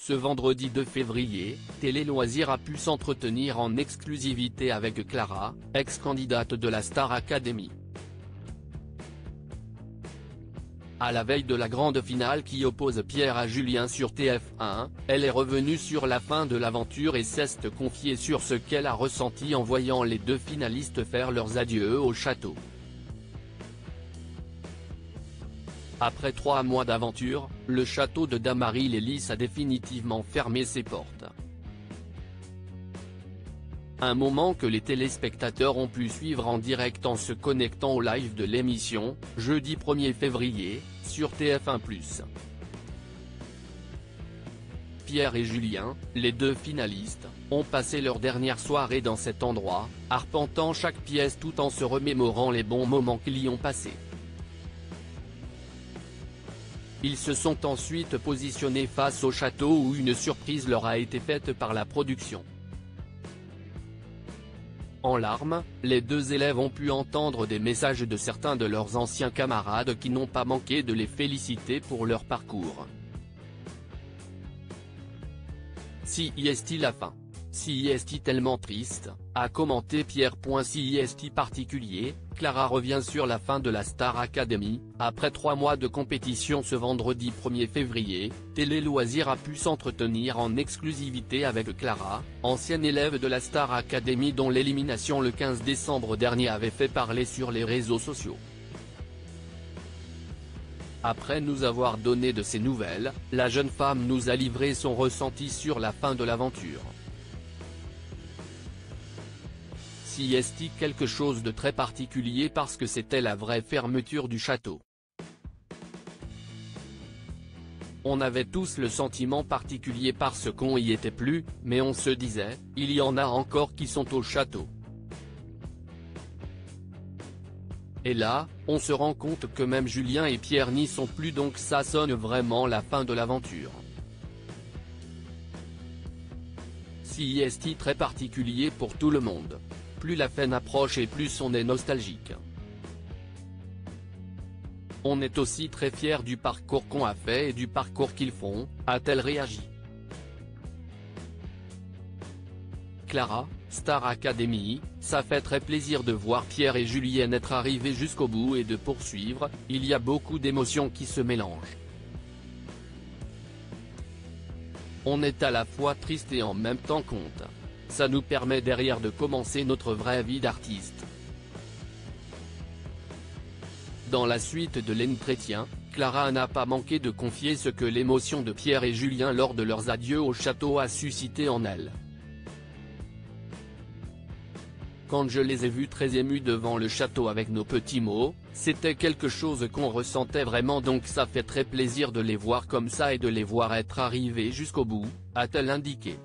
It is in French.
Ce vendredi 2 février, Télé Loisirs a pu s'entretenir en exclusivité avec Clara, ex-candidate de la Star Academy. À la veille de la grande finale qui oppose Pierre à Julien sur TF1, elle est revenue sur la fin de l'aventure et s'est confiée sur ce qu'elle a ressenti en voyant les deux finalistes faire leurs adieux au château. Après 3 mois d'aventure, le château de Damary-les-Lys a définitivement fermé ses portes. Un moment que les téléspectateurs ont pu suivre en direct en se connectant au live de l'émission, jeudi 1er février, sur TF1+. Pierre et Julien, les deux finalistes, ont passé leur dernière soirée dans cet endroit, arpentant chaque pièce tout en se remémorant les bons moments qu'ils y ont passés. Ils se sont ensuite positionnés face au château où une surprise leur a été faite par la production. En larmes, les deux élèves ont pu entendre des messages de certains de leurs anciens camarades qui n'ont pas manqué de les féliciter pour leur parcours. Si est-il la fin? Si est-il tellement triste, a commenté Pierre. Si est-il particulier, Clara revient sur la fin de la Star Academy. Après 3 mois de compétition ce vendredi 1er février, Télé Loisirs a pu s'entretenir en exclusivité avec Clara, ancienne élève de la Star Academy dont l'élimination le 15 décembre dernier avait fait parler sur les réseaux sociaux. Après nous avoir donné de ses nouvelles, la jeune femme nous a livré son ressenti sur la fin de l'aventure. Si est-il quelque chose de très particulier parce que c'était la vraie fermeture du château. On avait tous le sentiment particulier parce qu'on y était plus, mais on se disait, il y en a encore qui sont au château. Et là, on se rend compte que même Julien et Pierre n'y sont plus, donc ça sonne vraiment la fin de l'aventure. Si est-il très particulier pour tout le monde. Plus la fin approche et plus on est nostalgique. On est aussi très fiers du parcours qu'on a fait et du parcours qu'ils font, a-t-elle réagi. Clara, Star Academy, ça fait très plaisir de voir Pierre et Julien être arrivés jusqu'au bout et de poursuivre, il y a beaucoup d'émotions qui se mélangent. On est à la fois triste et en même temps content. Ça nous permet derrière de commencer notre vraie vie d'artiste. Dans la suite de l'entretien, Clara n'a pas manqué de confier ce que l'émotion de Pierre et Julien lors de leurs adieux au château a suscité en elle. Quand je les ai vus très émus devant le château avec nos petits mots, c'était quelque chose qu'on ressentait vraiment, donc ça fait très plaisir de les voir comme ça et de les voir être arrivés jusqu'au bout, a-t-elle indiqué.